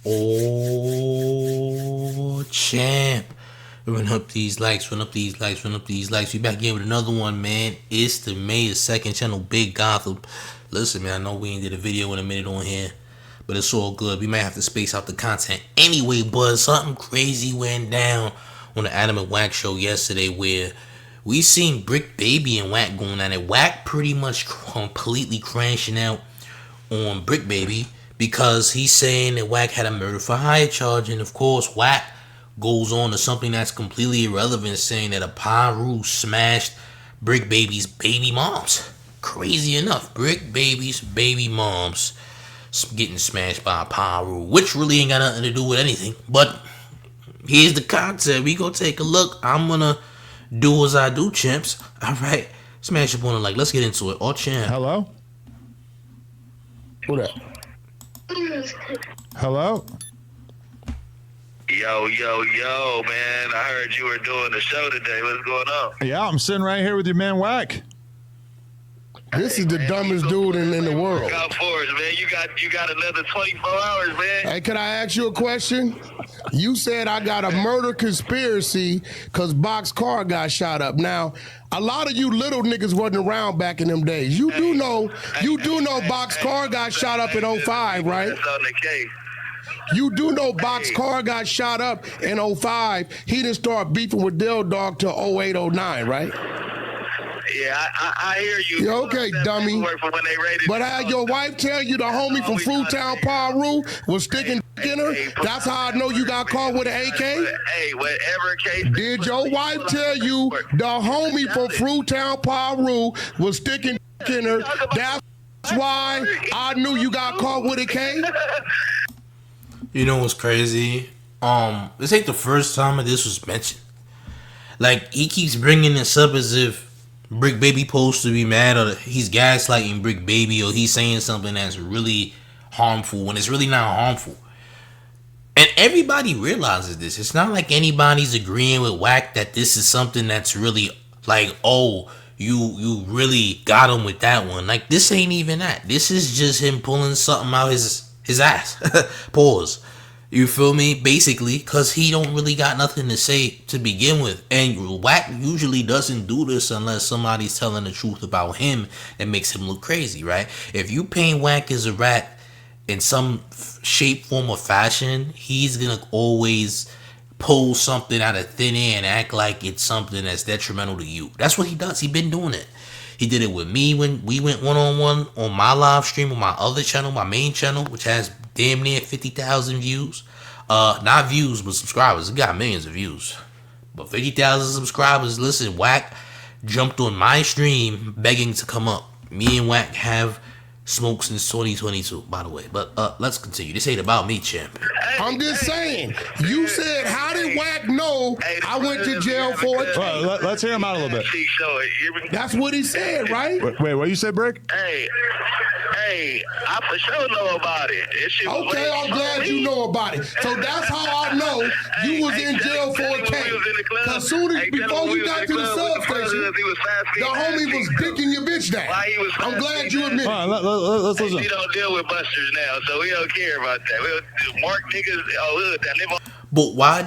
Oh, champ. Run up these likes, run up these likes, run up these likes. We back again with another one, man. It's the May 2nd channel, Big Gotham. Listen, man, I know we ain't did a video in a minute on here, but it's all good. We might have to space out the content anyway, but something crazy went down on the Adam and Wack show yesterday where we seen Bricc Baby and Wack going at it. Wack pretty much completely crashing out on Bricc Baby because he's saying that Wack had a murder for hire charge, and of course Wack goes on to something that's completely irrelevant, saying that a Piru smashed Bricc Baby's baby moms. Crazy enough, Bricc Baby's baby moms getting smashed by a Piru, which really ain't got nothing to do with anything. But here's the content. We gonna take a look. I'm gonna do as I do, chimps. All right, smash up on it. Like, let's get into it. Oh, champ. Hello. Who that? Hello. Yo, man. I heard you were doing the show today. What's going on? Yeah, I'm sitting right here with your man Wack. This is the dumbest dude in the world. Look out for us, man. You got another 24 hours, man. Hey, can I ask you a question? You said I got a murder conspiracy because Box car got shot up. Now, a lot of you little niggas wasn't around back in them days. You do know Box car got shot up in 05, right? That's on the case. You do know Box car got shot up in 05. He didn't start beefing with Dill Dog till 08, 09, right? Yeah, I hear you. Yeah, okay, dummy. But I had your wife tell you the homie from Fruitown, Piru was sticking in her. That's how I know you got caught with an AK. Hey, whatever case. Did your wife tell you the homie from Fruitown, Piru was sticking in her? That's why I knew you got caught with a K. You know what's crazy? This ain't the first time that this was mentioned. Like, he keeps bringing this up as if Bricc Baby supposed to be mad, or he's gaslighting Bricc Baby, or he's saying something that's really harmful when it's really not harmful. And everybody realizes this. It's not like anybody's agreeing with Wack that this is something that's really like, oh, you really got him with that one. Like, this ain't even that. This is just him pulling something out his ass. Pause. You feel me? Basically, because he don't really got nothing to say to begin with. And Wack usually doesn't do this unless somebody's telling the truth about him that makes him look crazy, right? If you paint Wack as a rat in some shape, form, or fashion, he's going to always pull something out of thin air and act like it's something that's detrimental to you. That's what he does. He been doing it. He did it with me when we went one-on-one on my live stream on my other channel, my main channel, which has damn near 50,000 views. Not views, but subscribers. It got millions of views. But 50,000 subscribers. Listen, Wack jumped on my stream begging to come up. Me and Wack have smoked since 2022, by the way. But let's continue. This ain't about me, champ. I'm just saying. You said, how did Wack know I went to jail for it? Well, let's hear him out a little bit. That's what he said, right? Wait, what you said, Bricc? Hey, I for sure know about it. Okay, I'm glad you know about it. So that's how I know you was in jail for a case. Because soon as before we got to the substation, the homie was dicking your bitch down. I'm glad you admit it. All right, let's listen. We don't deal with busters now, so we don't care about that. We'll mark niggas that live on. But why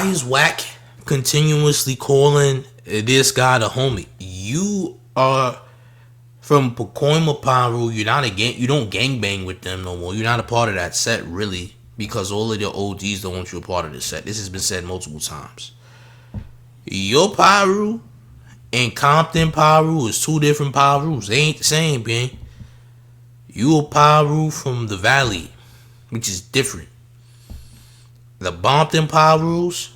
is Wack continuously calling this guy the homie? You are from Pacoima, Piru. You don't gangbang with them no more. You're not a part of that set, really, because all of the OGs don't want you a part of the set. This has been said multiple times. Your Piru and Compton Piru is two different Pirus. They ain't the same, man. You a Piru from the Valley, which is different. The Bompton Pirus,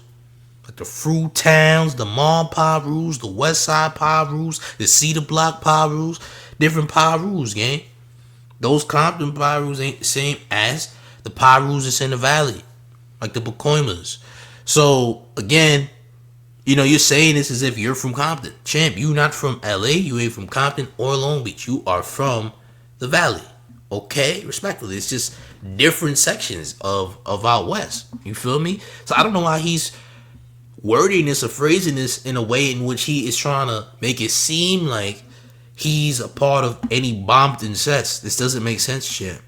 like the Fruit Towns, the Mall Pirus, the West Side Pirus, the Cedar Block Pirus, different Pirus, gang. Those Compton Pirus ain't the same as the Pirus that's in the Valley, like the Pacoimas. So, again, you know, you're saying this as if you're from Compton. Champ, you not from LA, you ain't from Compton or Long Beach. You are from the Valley. Okay? Respectfully. It's just different sections of out west. You feel me? So I don't know why he's wording this or phrasing this in a way in which he is trying to make it seem like he's a part of any Bompton sets. This doesn't make sense, champ.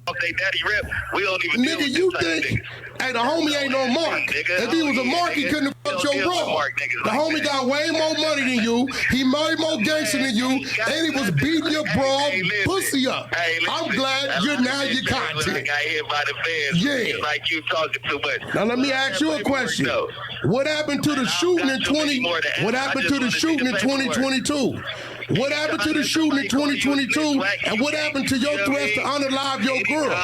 off they daddy rep, we don't even deal Nigga, with you this type of think, niggas. hey, the homie ain't no mark. If he was a mark, he couldn't have fucked your bro. The homie got way more money than you. He way more gangster than you, and he was beating your bro pussy up. I'm glad you're now your content. I got hit by the fans. Yeah. Like you talking too much. Now let me ask you a question. What happened to the shooting in 2022? What happened to the shooting in 2022? And what happened to your threats to unalive your girl?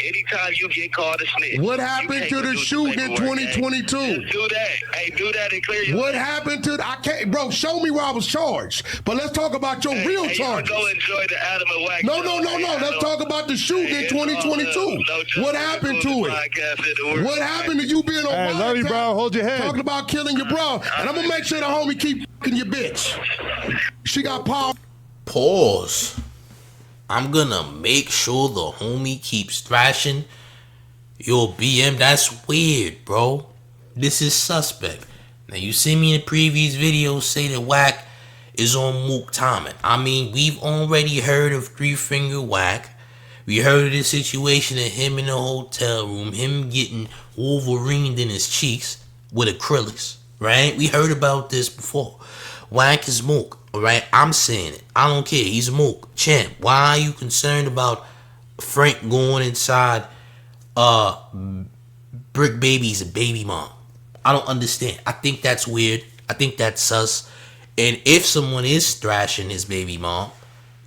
Anytime you get called a snitch. What happened to the shooting in 2022? Do that. Hey, do that and clear your. What happened to? I can't, bro. Show me where I was charged. But let's talk about your real charges. Go enjoy the Adam and Wack. No. Let's talk about the shooting in 2022. What happened to it? What happened to you being on? Hey, love you, bro. Hold your head. Talking about killing your bro, and I'm gonna make sure the homie keep fucking your bitch. She got power. Pause. I'm gonna make sure the homie keeps thrashing your BM. That's weird, bro. This is suspect. Now you see me in the previous video say that Wack is on Mook timing. I mean, we've already heard of 3-Finger Wack. We heard of the situation of him in the hotel room, him getting Wolverined in his cheeks with acrylics, right? We heard about this before. Wack is Mook, alright? I'm saying it. I don't care. He's Mook. Champ, why are you concerned about Frank going inside Bricc Baby's baby mom? I don't understand. I think that's weird. I think that's sus. And if someone is thrashing his baby mom,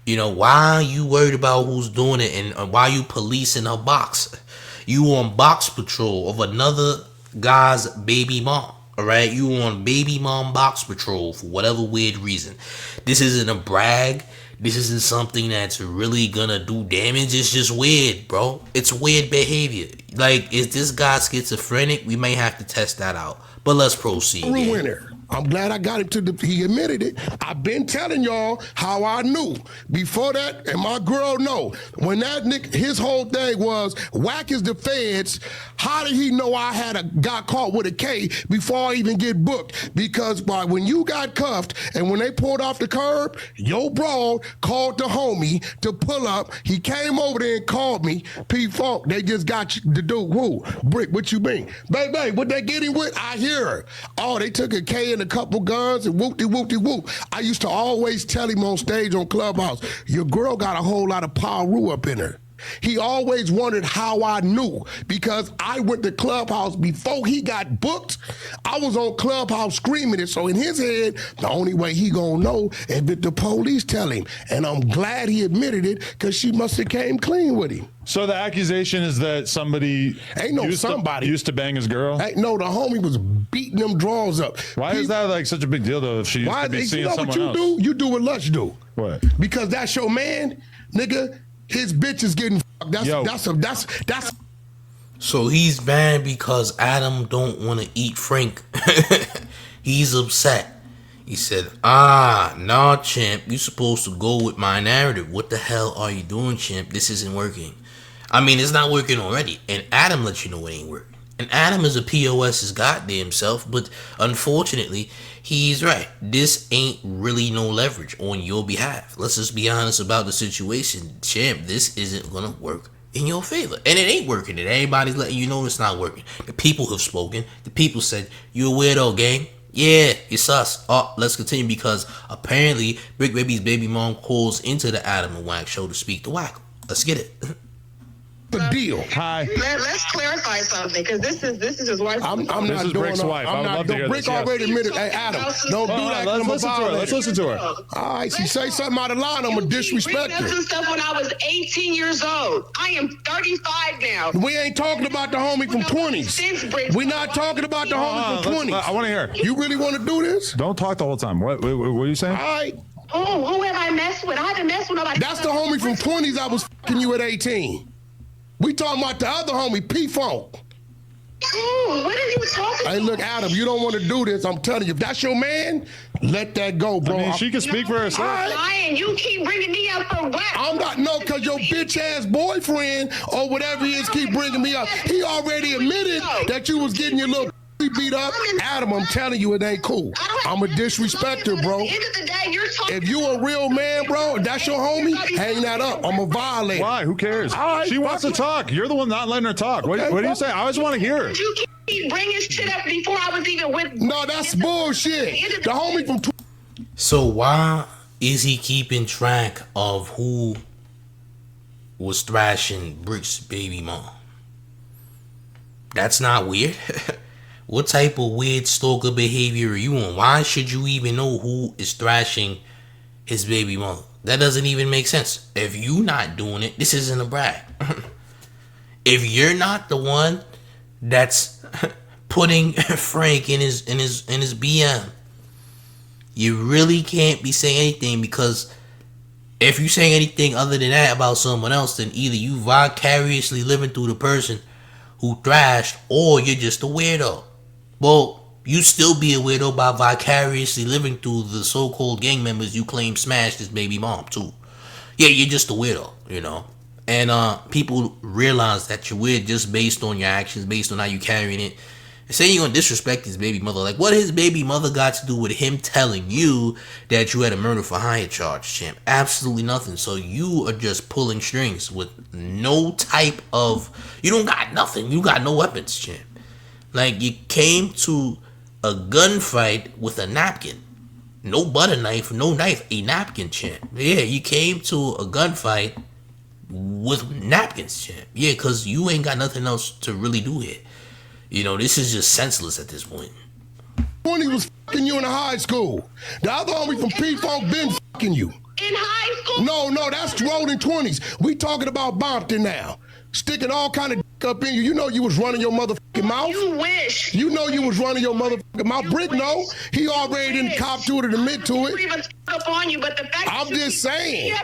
you know, why are you worried about who's doing it and why are you policing her box? You on box patrol of another guy's baby mom. Alright, you on baby mom box patrol for whatever weird reason. This isn't a brag. This isn't something that's really gonna do damage. It's just weird, bro. It's weird behavior. Like, is this guy schizophrenic? We may have to test that out. But let's proceed. Winner. I'm glad I got him he admitted it. I've been telling y'all how I knew. Before that, and my girl know, when that nigga, his whole thing was, Wack is the feds. How did he know I got caught with a K before I even get booked? Because when you got cuffed and when they pulled off the curb, your bro called the homie to pull up. He came over there and called me. P-Funk, they just got you to do who? Bricc, what you mean? Baby, what they get him with? I hear her. Oh, they took a K and a couple guns and whoop-de-whoop-de-whoop. I used to always tell him on stage on Clubhouse, your girl got a whole lot of Piru up in her. He always wondered how I knew because I went to Clubhouse before he got booked. I was on Clubhouse screaming it. So in his head, the only way he gonna know is if the police tell him. And I'm glad he admitted it because she must have came clean with him. So the accusation is that somebody used to bang his girl? Hey, no, the homie was beating them drawers up. Why is that like such a big deal though if she used to be seeing someone else? You know what you do? You do what Lush do. What? Because that's your man, nigga. His bitch is getting fucked. That's. So he's mad because Adam don't want to eat Frank. He's upset. He said, nah, champ, you supposed to go with my narrative. What the hell are you doing, champ? This isn't working. I mean, it's not working already. And Adam lets you know it ain't working. And Adam is a POS's goddamn self, but unfortunately, he's right. This ain't really no leverage on your behalf. Let's just be honest about the situation. Champ, this isn't gonna work in your favor. And it ain't working. And everybody's letting you know it's not working. The people have spoken. The people said, you a weirdo, gang. Yeah, it's us. Oh, let's continue because apparently Bricc Baby's baby mom calls into the Adam and Wack show to speak to Wack. Let's get it. The deal. Hi. Let's clarify something because this is his wife. I'm not this is doing Brick's wife. I would love to hear Bricc this. Yes. already admitted. Hey, Adam, don't do that. Let's listen to her. All right, she say something out of line, I'm gonna disrespect her. Some stuff when I was 18 years old. I am 35 now. We ain't talking about the homie from 20s. We're not talking about the homie from 20s. I want to hear. You really want to do this? Don't talk the whole time. What are you saying? All right. Oh, who have I messed with? I haven't messed with nobody. That's the homie from 20s I was fucking you at 18. We talking about the other homie, P-Funk. Oh, what are you talking about? Hey, look, Adam, you don't want to do this. I'm telling you, if that's your man, let that go, bro. I mean, she can speak for herself. Lying. You keep bringing me up for what? I'm not, no, because your bitch-ass boyfriend or whatever he is keep bringing me up. He already admitted that you was getting your little beat up, Adam, I'm telling you, it ain't cool. I'm a disrespecter, bro. If you a real man, bro, that's your homie, hang that up. I'm a violator. Why? Who cares? Right, she wants to talk. You're the one not letting her talk. What do you say? I always want to hear her. You keep bringing shit up before I was even with. No, that's bullshit. The homie from. So why is he keeping track of who was thrashing Brick's baby mom? That's not weird. What type of weird stalker behavior are you on? Why should you even know who is thrashing his baby mother? That doesn't even make sense. If you not doing it, this isn't a brag. If you're not the one that's putting Frank in his BM, you really can't be saying anything, because if you say anything other than that about someone else, then either you vicariously living through the person who thrashed, or you're just a weirdo. Well, you still be a weirdo by vicariously living through the so-called gang members you claim smashed his baby mom too. Yeah, you're just a weirdo, you know. And people realize that you're weird just based on your actions, based on how you carrying it. And saying you're gonna disrespect his baby mother, like what his baby mother got to do with him telling you that you had a murder for hire charge, champ? Absolutely nothing. So you are just pulling strings with no type of, you don't got nothing. You got no weapons, champ. Like, you came to a gunfight with a napkin. No butter knife, no knife, a napkin, champ. Yeah, you came to a gunfight with napkins, champ. Yeah, because you ain't got nothing else to really do here. You know, this is just senseless at this point. When he was fucking you in high school. The other homie from P-Funk been fucking you. In high school? No, that's rolling 20s. We talking about Bompton now. Sticking all kind of up in you. You know you was running your motherfucking mouth. You wish. You know you was running your motherfucking mouth. Bricc, no. He already didn't cop to it and admit to it. Even up on you, but the fact I'm just saying.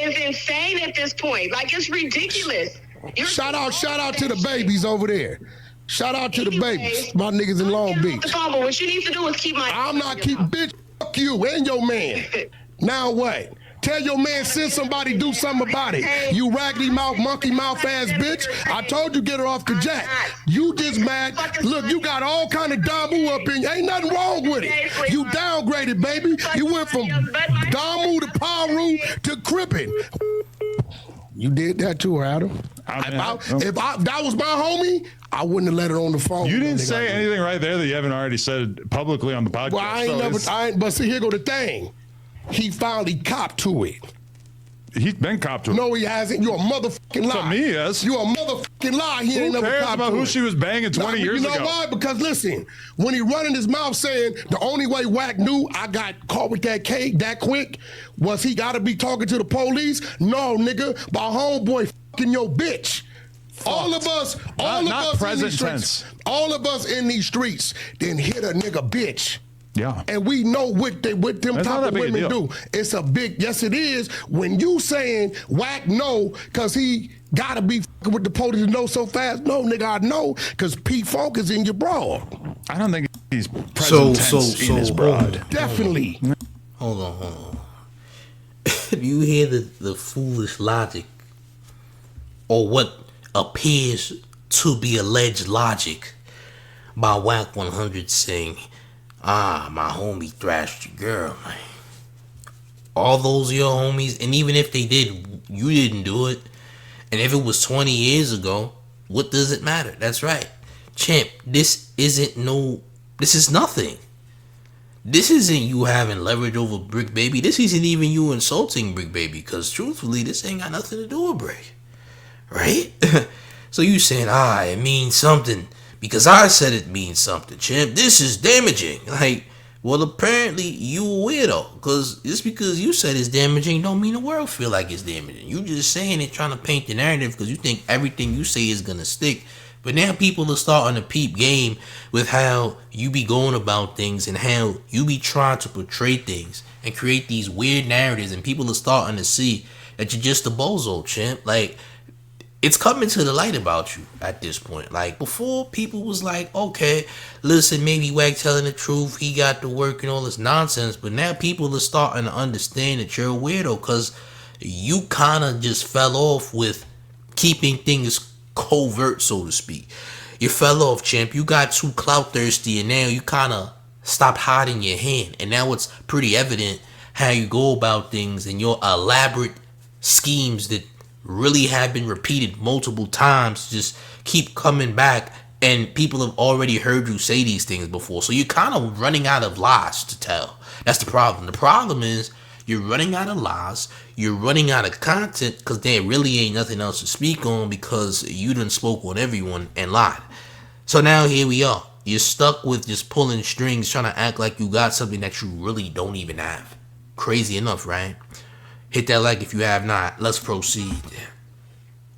Is insane at this point. Like, it's ridiculous. Shout out to the babies over there. Shout out to the babies. My niggas in Long Beach. What you need to do is keep my. I'm not keep bitch. Fuck you and your man. Now what? Tell your man, send somebody do something about it. You raggedy mouth, monkey mouth ass bitch. I told you get her off the jack. You just mad. Look, you got all kind of Damu up in you. Ain't nothing wrong with it. You downgraded, baby. You went from Damu to Piru to Crippin'. You did that too, Adam. If that was my homie, I wouldn't have let her on the phone. You didn't say anything right there that you haven't already said publicly on the podcast. Well, but see, here go the thing. He finally copped to it. He's been copped to it. No, he hasn't. You're a motherfucking lie. To me, yes. You're a motherfucking lie. He ain't never copped to it. Who cares about who she was banging 20 years ago? You know why? Because listen, when he running his mouth saying the only way Wack knew I got caught with that cake that quick was he got to be talking to the police. No, nigga, my homeboy fucking your bitch. All of us in these streets. All of us in these streets then hit a nigga bitch. Yeah. And we know what them type of women do. It's a big, yes it is. When you saying Wack no, cause he gotta be with the police to know so fast. No, nigga, I know, cause P-Funk is in your broad. I don't think he's present tense in his broad. Definitely. Hold on. Do you hear the foolish logic, or what appears to be alleged logic by Wack 100 saying, my homie thrashed your girl, man. All those your homies, and even if they did, you didn't do it. And if it was 20 years ago, what does it matter? That's right. Champ, this is nothing. This isn't you having leverage over Bricc Baby. This isn't even you insulting Bricc Baby, because truthfully, this ain't got nothing to do with Bricc. Right? So you saying, it means something because I said it means something, champ. This is damaging. Like, well, apparently you a weirdo, because just because you said it's damaging don't mean the world feel like it's damaging. You just saying it trying to paint the narrative because you think everything you say is gonna stick. But now people are starting to peep game with how you be going about things and how you be trying to portray things and create these weird narratives, and people are starting to see that you're just a bozo, champ. Like, it's coming to the light about you at this point. Like, before, people was like, okay, listen, maybe Wack telling the truth, he got to work and all this nonsense. But now people are starting to understand that you're a weirdo, because you kind of just fell off with keeping things covert, so to speak. You fell off, champ. You got too clout thirsty, and now you kind of stopped hiding your hand. And now it's pretty evident how you go about things and your elaborate schemes that really have been repeated multiple times just keep coming back, and people have already heard you say these things before. So you're kind of running out of lies to tell. That's the problem. The problem is you're running out of lies. You're running out of content because there really ain't nothing else to speak on because you done spoke on everyone and lied. So now here we are. You're stuck with just pulling strings, trying to act like you got something that you really don't even have. Crazy enough, right? Hit that like if you have not. Let's proceed.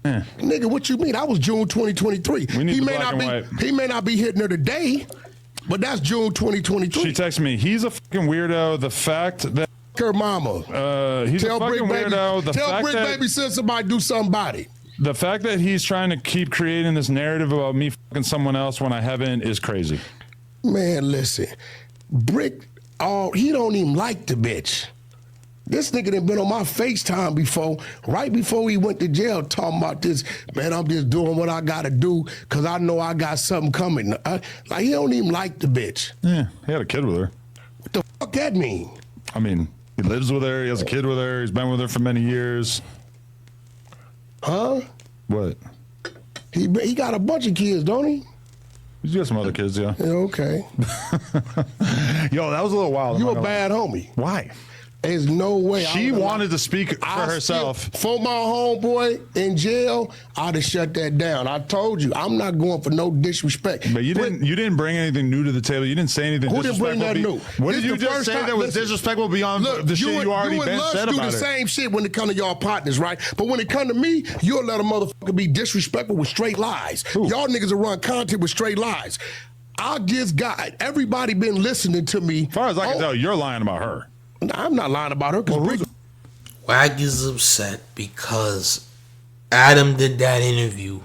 Nigga, what you mean? I was June 2023. He may not be hitting her today, but that's June 2023. She texted me, he's a fucking weirdo. The fact that her mama. He's a fucking weirdo. Tell Bricc Baby send somebody do somebody. The fact that he's trying to keep creating this narrative about me fucking someone else when I haven't is crazy. Man, listen. Bricc, he don't even like the bitch. This nigga done been on my FaceTime before, right before he went to jail, talking about this. Man, I'm just doing what I gotta do because I know I got something coming. Like, he don't even like the bitch. Yeah, he had a kid with her. What the fuck that mean? I mean, he lives with her, he has a kid with her, he's been with her for many years. Huh? What? He got a bunch of kids, don't he? He's got some other kids, yeah. Okay. Yo, that was a little wild. You a bad homie. Why? There's no way. She wanted to speak for herself. For my homeboy in jail, I'd have shut that down. I told you, I'm not going for no disrespect. But you didn't bring anything new to the table. You didn't say anything disrespectful. Who didn't bring that new? What did you just say that was disrespectful beyond the shit you already been said about it? You do the same shit when it come to y'all partners, right? But when it come to me, you'll let a motherfucker be disrespectful with straight lies. Ooh. Y'all niggas will run content with straight lies. I just got everybody been listening to me. As far as I can tell, you're lying about her. I'm not lying about her. Wack is upset because Adam did that interview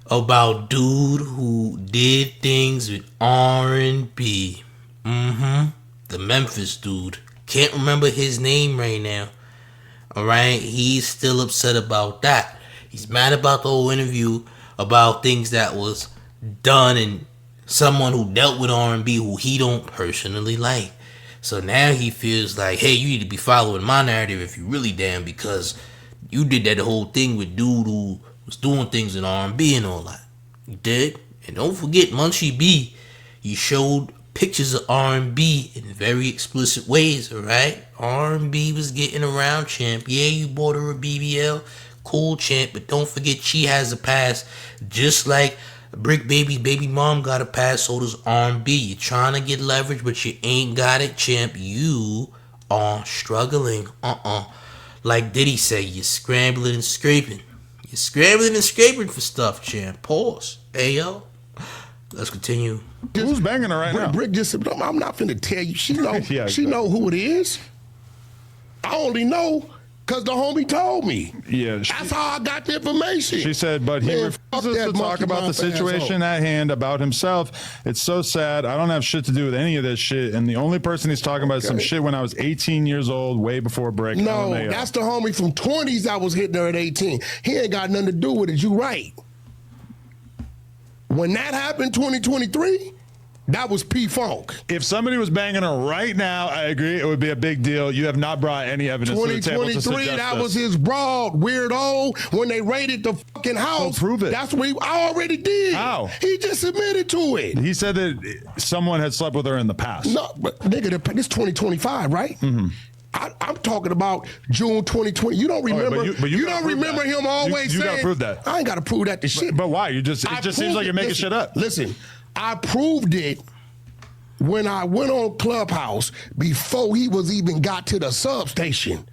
about dude who did things with R&B. The Memphis dude. Can't remember his name right now. Alright? He's still upset about that. He's mad about the whole interview about things that was done and someone who dealt with R&B who he don't personally like. So now he feels like, hey, you need to be following my narrative if you really damn, because you did that whole thing with dude who was doing things in R&B and all that. You did? And don't forget, Munchie B, you showed pictures of R&B in very explicit ways, alright? R&B was getting around, champ. Yeah, you bought her a BBL. Cool, champ, but don't forget she has a past just like Bricc Baby, baby mom got a pass, so does R&B. You're trying to get leverage, but you ain't got it, champ. You are struggling. Like Diddy say, you're scrambling and scraping. You're scrambling and scraping for stuff, champ. Pause. Hey, yo. Let's continue. Who's banging her right now? Bricc just said, I'm not finna tell you. She know, Yeah, she know who it is. I only know because the homie told me. Yeah. That's how I got the information. She said, but he refuses to talk about the situation at hand, about himself. It's so sad. I don't have shit to do with any of this shit. And the only person he's talking about is some shit when I was 18 years old, way before Bricc. No, that's the homie from 20s that was hitting her at 18. He ain't got nothing to do with it. You right. When that happened, 2023, that was P-Funk. If somebody was banging her right now, I agree, it would be a big deal. You have not brought any evidence to the table to suggest 2023, that this. was his broad, weirdo, when they raided the fucking house. So prove it. That's what I already did. How? He just admitted to it. He said that someone had slept with her in the past. No, but nigga, this 2025, right? Mm-hmm. I'm talking about June 2020. You don't remember? But you don't remember him always saying? You gotta prove that. I ain't gotta prove that to shit. But why? It just seems like you're making shit up. Listen, I proved it when I went on Clubhouse before he was even got to the substation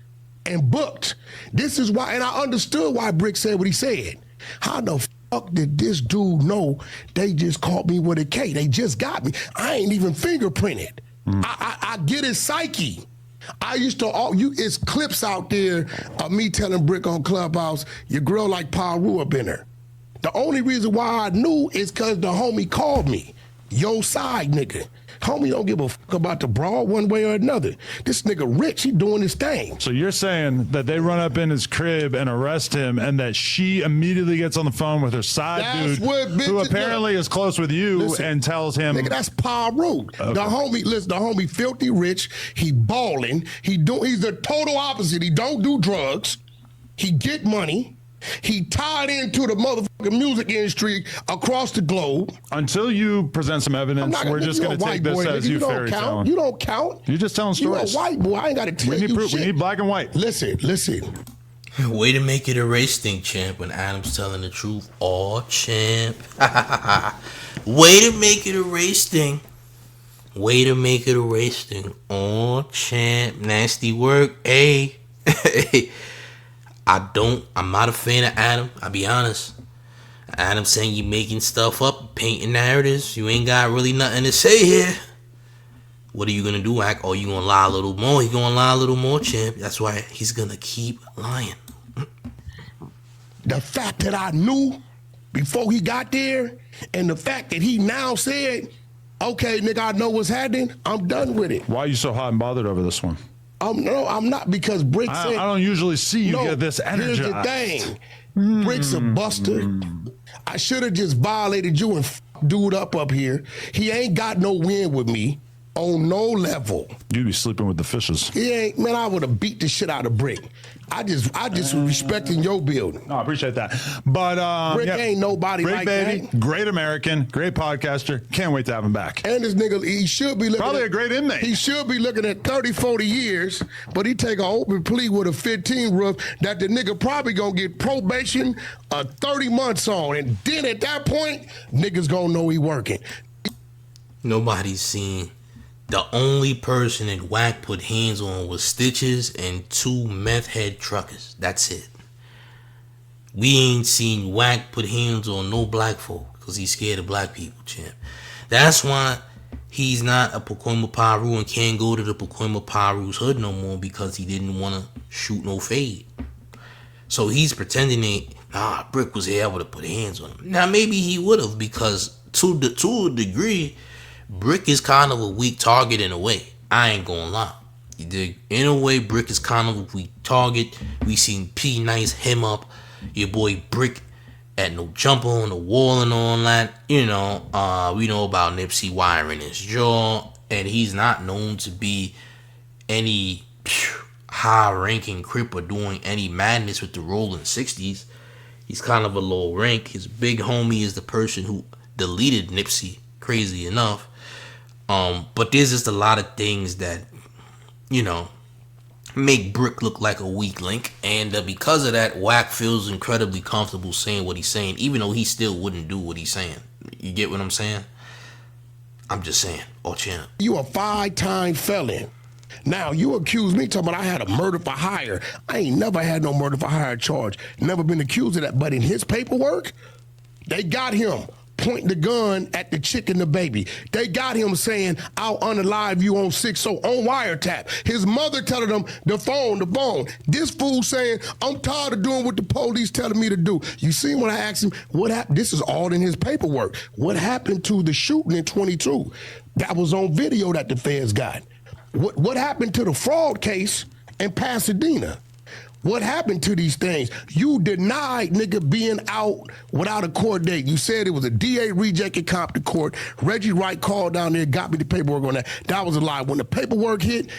and booked. This is why, and I understood why Bricc said what he said. How the fuck did this dude know they just caught me with a K? They just got me. I ain't even fingerprinted. I get his psyche. I used to, it's clips out there of me telling Bricc on Clubhouse, your girl like Piru up in her. The only reason why I knew is because the homie called me. your side nigga. Homie don't give a fuck about the brawl one way or another. This nigga rich, he doing his thing. So you're saying that they run up in his crib and arrest him, and that she immediately gets on the phone with her side dude, who apparently is close with you, and tells him, nigga, that's Piru. Okay. The homie filthy rich. He balling. He's the total opposite. He don't do drugs. He get money. He tied into the motherfucking music industry across the globe. Until you present some evidence, we're just going to take this as you fairy telling. You don't count. You're just telling stories. You a white boy. I ain't got to tell you proof. shit. We need black and white. Listen. Way to make it a race thing, champ, when Adam's telling the truth. Oh, champ. Way to make it a race thing. Way to make it a race thing. Oh, champ. Nasty work. Hey. I'm not a fan of Adam. I'll be honest. Adam saying you making stuff up, painting narratives. You ain't got really nothing to say here. What are you gonna do, Wack? Oh, you gonna lie a little more? He gonna lie a little more, champ. That's why he's gonna keep lying. The fact that I knew before he got there, and the fact that he now said, okay, nigga, I know what's happening, I'm done with it. Why are you so hot and bothered over this one? No, I'm not, because Bricc said... I don't usually see you get this energy. Here's the thing. Brick's a buster. I should have just violated you and dude up here. He ain't got no win with me on no level. You'd be sleeping with the fishes. He ain't, man, I would have beat the shit out of Bricc. I just was respecting your building. No, I appreciate that. But Bricc ain't nobody Bricc like Baby, that. great American, great podcaster. Can't wait to have him back. And this nigga, he should be looking probably a great inmate. He should be looking at 30, 40 years, but he take an open plea with a 15 roof that the nigga probably gonna get probation 30 months on. And then at that point, niggas gonna know he working. Nobody's seen. The only person that Wack put hands on was Stitches and 2 meth head truckers. That's it. We ain't seen Wack put hands on no black folk because he's scared of black people, champ. That's why he's not a Pacoima Piru and can't go to the Pacoima Piru's hood no more, because he didn't want to shoot no fade. So he's pretending that, Bricc was able to put hands on him. Now, maybe he would have, because to a degree, Bricc is kind of a weak target in a way. I ain't gonna lie. You dig? In a way, Bricc is kind of a weak target. We seen P Nice him up your boy Bricc at no jumper on the wall and all that. You know, we know about Nipsey wiring his jaw, and he's not known to be any high-ranking Crip or doing any madness with the rolling 60s. He's kind of a low rank. His big homie is the person who deleted Nipsey, crazy enough. But there's just a lot of things that, make Bricc look like a weak link. And because of that, Wack feels incredibly comfortable saying what he's saying, even though he still wouldn't do what he's saying. You get what I'm saying? I'm just saying. Oh, champ. You a 5-time felon. Now, you accuse me talking about I had a murder for hire. I ain't never had no murder for hire charge. Never been accused of that. But in his paperwork, they got him pointing the gun at the chick and the baby. They got him saying, I'll unalive you on 6 on wiretap. His mother telling him the phone. This fool saying, I'm tired of doing what the police telling me to do. You see when I asked him, what happened? This is all in his paperwork. What happened to the shooting in 22? That was on video that the feds got. What happened to the fraud case in Pasadena? What happened to these things? You denied nigga being out without a court date. You said it was a DA rejected comp to court. Reggie Wright called down there, got me the paperwork on that. That was a lie. When the paperwork hit,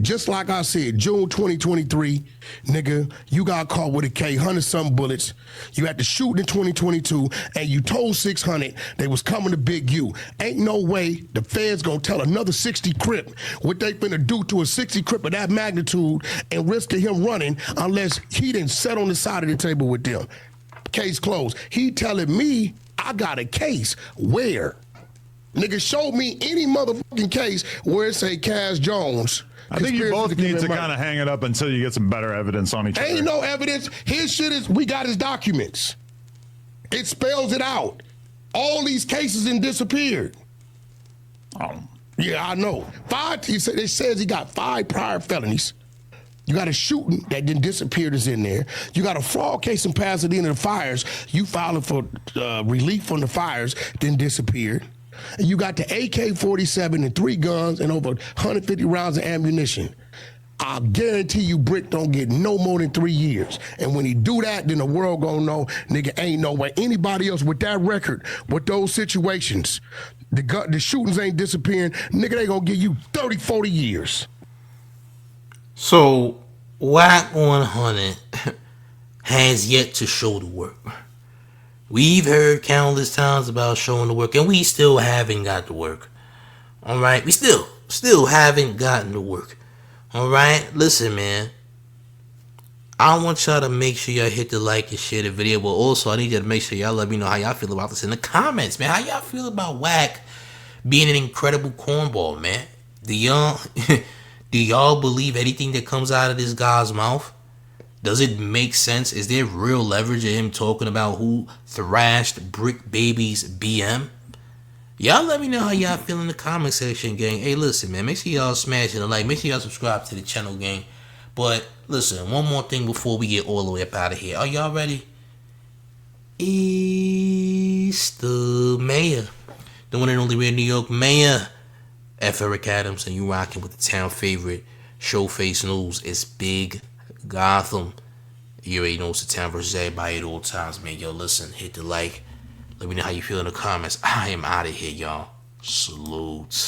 just like I said, June 2023, nigga, you got caught with a K, 100-something bullets. You had to shoot in 2022, and you told 600 they was coming to Big U. Ain't no way the feds gonna tell another 60 Crip what they finna do to a 60 Crip of that magnitude and risk of him running unless he didn't sit on the side of the table with them. Case closed. He telling me I got a case. Where? Nigga, show me any motherfucking case where it say Cass Jones. I think you both need to kind of hang it up until you get some better evidence on each other. Ain't no evidence. His shit is, we got his documents. It spells it out. All these cases and disappeared. Oh. Yeah, I know. It says he got 5 prior felonies. You got a shooting that then disappeared is in there. You got a fraud case in Pasadena, the fires. You filing for relief from the fires, then disappeared. and you got the AK-47 and 3 guns and over 150 rounds of ammunition, I guarantee you Bricc don't get no more than 3 years. And when he do that, then the world gonna know, nigga, ain't no way anybody else with that record, with those situations, the shootings ain't disappearing, nigga, they gonna give you 30, 40 years. So, Wack 100 has yet to show the work. We've heard countless times about showing the work, and we still haven't got the work. All right, we still haven't gotten the work. All right, listen, man. I want y'all to make sure y'all hit the like and share the video, but also I need y'all to make sure y'all let me know how y'all feel about this in the comments, man. How y'all feel about Wack being an incredible cornball, man? Do y'all believe anything that comes out of this guy's mouth? Does it make sense? Is there real leverage in him talking about who thrashed Bricc Baby's BM? Y'all let me know how y'all feel in the comment section, gang. Hey, listen, man. Make sure y'all smashing the like. Make sure y'all subscribe to the channel, gang. But, listen, one more thing before we get all the way up out of here. Are y'all ready? It's the mayor. The one and only real New York mayor. F. Eric Adams, and you rocking with the town favorite Showface News. It's Big Gotham. You already know it's the town versus everybody at all times, man. Yo, listen, hit the like. Let me know how you feel in the comments. I am out of here, y'all. Salutes.